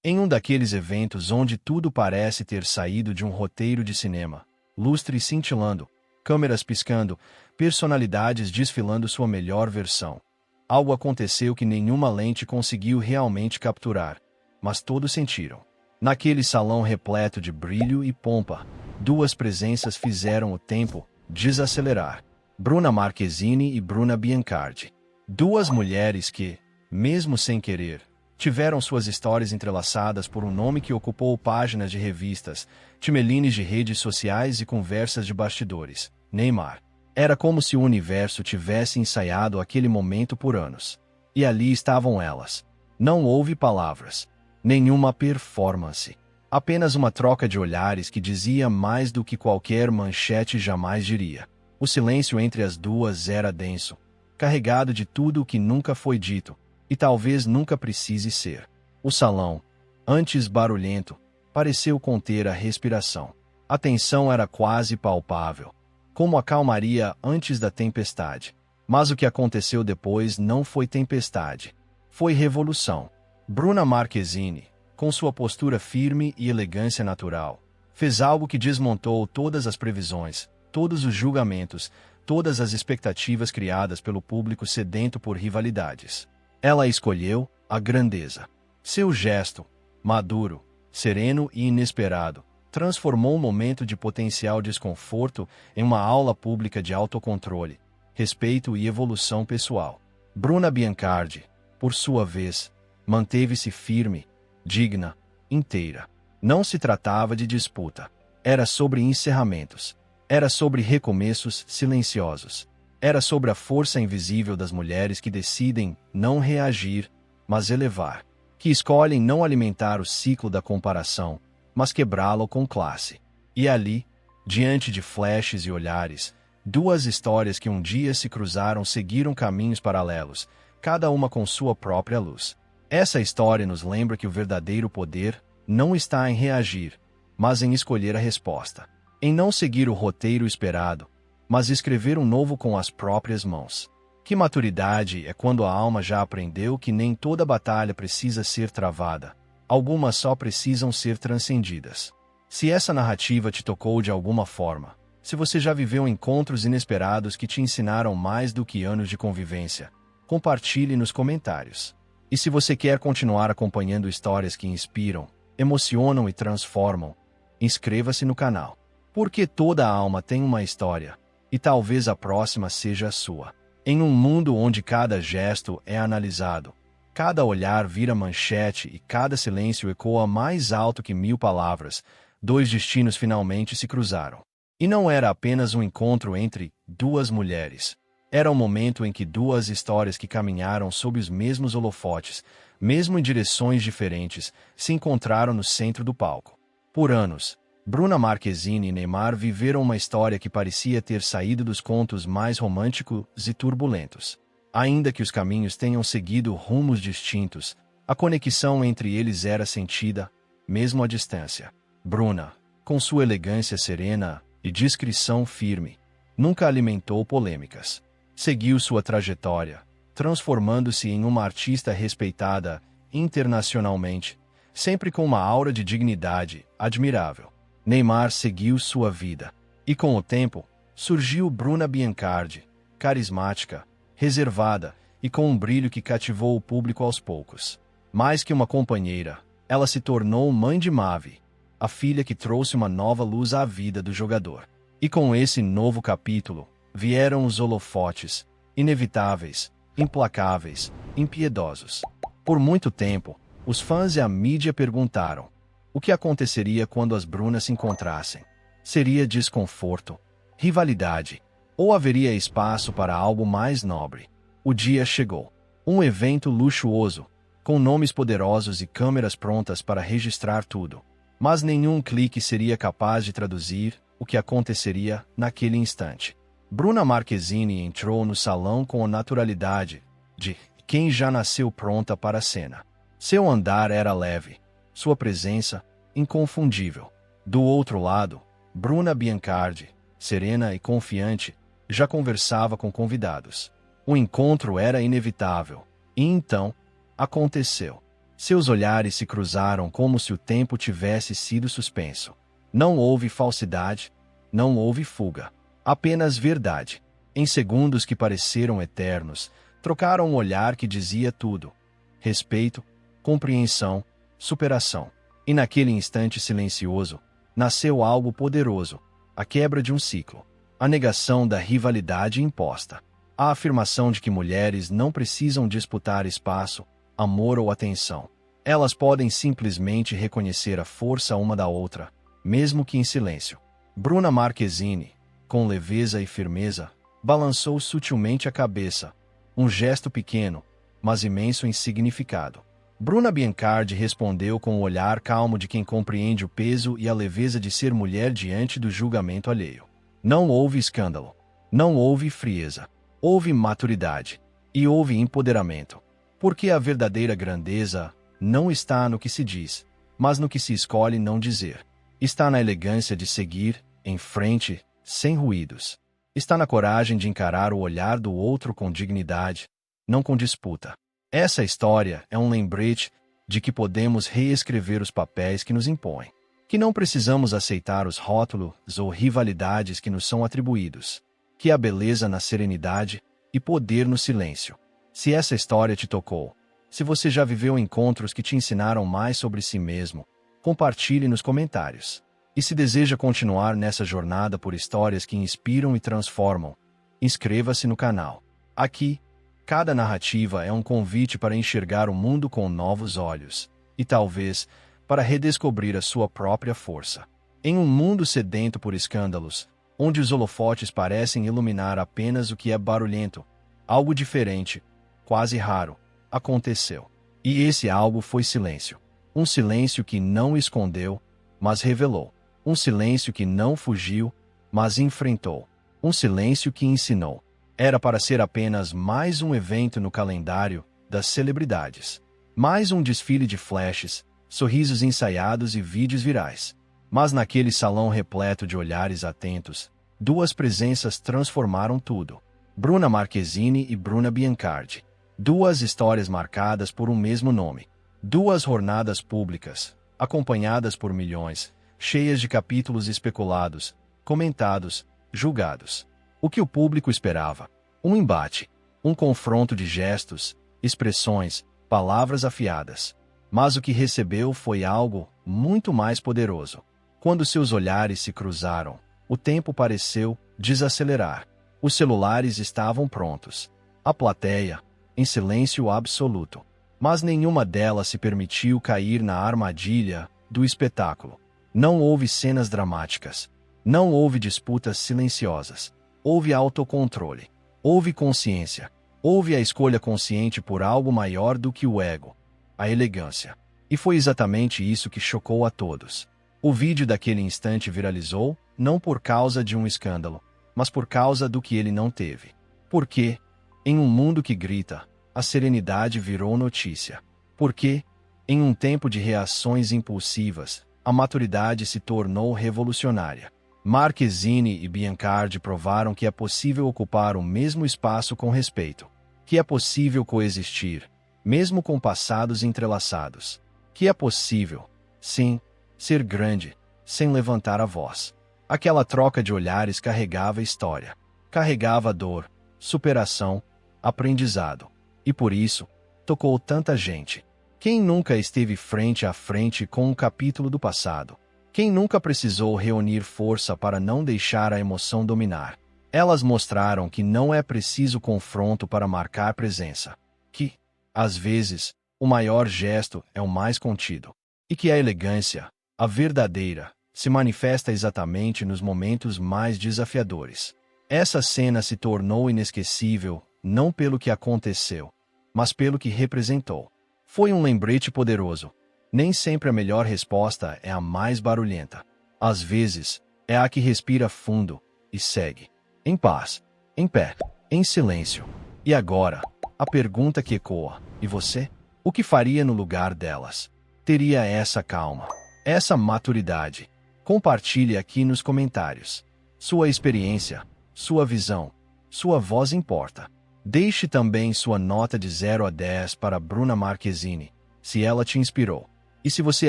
Em um daqueles eventos onde tudo parece ter saído de um roteiro de cinema, lustre cintilando, câmeras piscando, personalidades desfilando sua melhor versão. Algo aconteceu que nenhuma lente conseguiu realmente capturar, mas todos sentiram. Naquele salão repleto de brilho e pompa, duas presenças fizeram o tempo desacelerar. Bruna Marquezine e Bruna Biancardi. Duas mulheres que, mesmo sem querer, tiveram suas histórias entrelaçadas por um nome que ocupou páginas de revistas, timelines de redes sociais e conversas de bastidores: Neymar. Era como se o universo tivesse ensaiado aquele momento por anos. E ali estavam elas. Não houve palavras. Nenhuma performance. Apenas uma troca de olhares que dizia mais do que qualquer manchete jamais diria. O silêncio entre as duas era denso, carregado de tudo o que nunca foi dito, e talvez nunca precise ser. O salão, antes barulhento, pareceu conter a respiração. A tensão era quase palpável, como a calmaria antes da tempestade. Mas o que aconteceu depois não foi tempestade. Foi revolução. Bruna Marquezine, com sua postura firme e elegância natural, fez algo que desmontou todas as previsões, todos os julgamentos, todas as expectativas criadas pelo público sedento por rivalidades. Ela escolheu a grandeza. Seu gesto, maduro, sereno e inesperado, transformou um momento de potencial desconforto em uma aula pública de autocontrole, respeito e evolução pessoal. Bruna Biancardi, por sua vez, manteve-se firme, digna, inteira. Não se tratava de disputa. Era sobre encerramentos. Era sobre recomeços silenciosos. Era sobre a força invisível das mulheres que decidem não reagir, mas elevar. Que escolhem não alimentar o ciclo da comparação, mas quebrá-lo com classe. E ali, diante de flashes e olhares, duas histórias que um dia se cruzaram seguiram caminhos paralelos, cada uma com sua própria luz. Essa história nos lembra que o verdadeiro poder não está em reagir, mas em escolher a resposta. Em não seguir o roteiro esperado, mas escrever um novo com as próprias mãos. Que maturidade é quando a alma já aprendeu que nem toda batalha precisa ser travada. Algumas só precisam ser transcendidas. Se essa narrativa te tocou de alguma forma, se você já viveu encontros inesperados que te ensinaram mais do que anos de convivência, compartilhe nos comentários. E se você quer continuar acompanhando histórias que inspiram, emocionam e transformam, inscreva-se no canal. Porque toda alma tem uma história, e talvez a próxima seja a sua. Em um mundo onde cada gesto é analisado, cada olhar vira manchete e cada silêncio ecoa mais alto que 1000 palavras, dois destinos finalmente se cruzaram. E não era apenas um encontro entre duas mulheres. Era um momento em que duas histórias que caminharam sob os mesmos holofotes, mesmo em direções diferentes, se encontraram no centro do palco. Por anos, Bruna Marquezine e Neymar viveram uma história que parecia ter saído dos contos mais românticos e turbulentos. Ainda que os caminhos tenham seguido rumos distintos, a conexão entre eles era sentida, mesmo à distância. Bruna, com sua elegância serena e discrição firme, nunca alimentou polêmicas. Seguiu sua trajetória, transformando-se em uma artista respeitada internacionalmente, sempre com uma aura de dignidade admirável. Neymar seguiu sua vida. E com o tempo, surgiu Bruna Biancardi, carismática, reservada e com um brilho que cativou o público aos poucos. Mais que uma companheira, ela se tornou mãe de Mavi, a filha que trouxe uma nova luz à vida do jogador. E com esse novo capítulo, vieram os holofotes, inevitáveis, implacáveis, impiedosos. Por muito tempo, os fãs e a mídia perguntaram: o que aconteceria quando as Brunas se encontrassem? Seria desconforto, rivalidade, ou haveria espaço para algo mais nobre? O dia chegou. Um evento luxuoso, com nomes poderosos e câmeras prontas para registrar tudo. Mas nenhum clique seria capaz de traduzir o que aconteceria naquele instante. Bruna Marquezine entrou no salão com a naturalidade de quem já nasceu pronta para a cena. Seu andar era leve, sua presença inconfundível. Do outro lado, Bruna Biancardi, serena e confiante, já conversava com convidados. O encontro era inevitável. E então, aconteceu. Seus olhares se cruzaram como se o tempo tivesse sido suspenso. Não houve falsidade, não houve fuga. Apenas verdade. Em segundos que pareceram eternos, trocaram um olhar que dizia tudo: respeito, compreensão, superação. E naquele instante silencioso, nasceu algo poderoso: a quebra de um ciclo, a negação da rivalidade imposta, a afirmação de que mulheres não precisam disputar espaço, amor ou atenção. Elas podem simplesmente reconhecer a força uma da outra, mesmo que em silêncio. Bruna Marquezine, com leveza e firmeza, balançou sutilmente a cabeça, um gesto pequeno, mas imenso em significado. Bruna Biancardi respondeu com o olhar calmo de quem compreende o peso e a leveza de ser mulher diante do julgamento alheio. Não houve escândalo, não houve frieza, houve maturidade e houve empoderamento. Porque a verdadeira grandeza não está no que se diz, mas no que se escolhe não dizer. Está na elegância de seguir em frente, sem ruídos. Está na coragem de encarar o olhar do outro com dignidade, não com disputa. Essa história é um lembrete de que podemos reescrever os papéis que nos impõem, que não precisamos aceitar os rótulos ou rivalidades que nos são atribuídos, que há beleza na serenidade e poder no silêncio. Se essa história te tocou, se você já viveu encontros que te ensinaram mais sobre si mesmo, compartilhe nos comentários. E se deseja continuar nessa jornada por histórias que inspiram e transformam, inscreva-se no canal. Aqui, cada narrativa é um convite para enxergar o mundo com novos olhos e, talvez, para redescobrir a sua própria força. Em um mundo sedento por escândalos, onde os holofotes parecem iluminar apenas o que é barulhento, algo diferente, quase raro, aconteceu. E esse algo foi silêncio. Um silêncio que não escondeu, mas revelou. Um silêncio que não fugiu, mas enfrentou. Um silêncio que ensinou. Era para ser apenas mais um evento no calendário das celebridades. Mais um desfile de flashes, sorrisos ensaiados e vídeos virais. Mas naquele salão repleto de olhares atentos, duas presenças transformaram tudo. Bruna Marquezine e Bruna Biancardi. Duas histórias marcadas por um mesmo nome. Duas jornadas públicas, acompanhadas por milhões, cheias de capítulos especulados, comentados, julgados. O que o público esperava? Um embate, um confronto de gestos, expressões, palavras afiadas. Mas o que recebeu foi algo muito mais poderoso. Quando seus olhares se cruzaram, o tempo pareceu desacelerar. Os celulares estavam prontos. A plateia, em silêncio absoluto. Mas nenhuma delas se permitiu cair na armadilha do espetáculo. Não houve cenas dramáticas. Não houve disputas silenciosas. Houve autocontrole. Houve consciência. Houve a escolha consciente por algo maior do que o ego. A elegância. E foi exatamente isso que chocou a todos. O vídeo daquele instante viralizou, não por causa de um escândalo, mas por causa do que ele não teve. Porque, em um mundo que grita, a serenidade virou notícia. Porque, em um tempo de reações impulsivas, a maturidade se tornou revolucionária. Marquezine e Biancardi provaram que é possível ocupar o mesmo espaço com respeito, que é possível coexistir, mesmo com passados entrelaçados, que é possível, sim, ser grande, sem levantar a voz. Aquela troca de olhares carregava história, carregava dor, superação, aprendizado. E por isso, tocou tanta gente. Quem nunca esteve frente a frente com um capítulo do passado? Quem nunca precisou reunir força para não deixar a emoção dominar? Elas mostraram que não é preciso confronto para marcar presença. Que, às vezes, o maior gesto é o mais contido. E que a elegância, a verdadeira, se manifesta exatamente nos momentos mais desafiadores. Essa cena se tornou inesquecível, não pelo que aconteceu, mas pelo que representou. Foi um lembrete poderoso. Nem sempre a melhor resposta é a mais barulhenta. Às vezes, é a que respira fundo e segue. Em paz, em pé, em silêncio. E agora, a pergunta que ecoa: e você? O que faria no lugar delas? Teria essa calma, essa maturidade? Compartilhe aqui nos comentários. Sua experiência, sua visão, sua voz importa. Deixe também sua nota de 0 a 10 para Bruna Marquezine, se ela te inspirou. E se você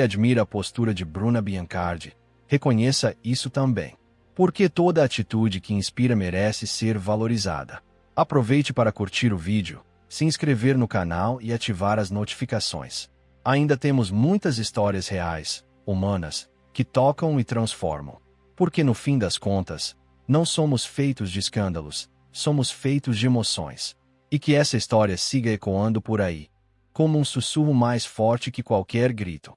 admira a postura de Bruna Biancardi, reconheça isso também. Porque toda atitude que inspira merece ser valorizada. Aproveite para curtir o vídeo, se inscrever no canal e ativar as notificações. Ainda temos muitas histórias reais, humanas, que tocam e transformam. Porque no fim das contas, não somos feitos de escândalos, somos feitos de emoções. E que essa história siga ecoando por aí, como um sussurro mais forte que qualquer grito.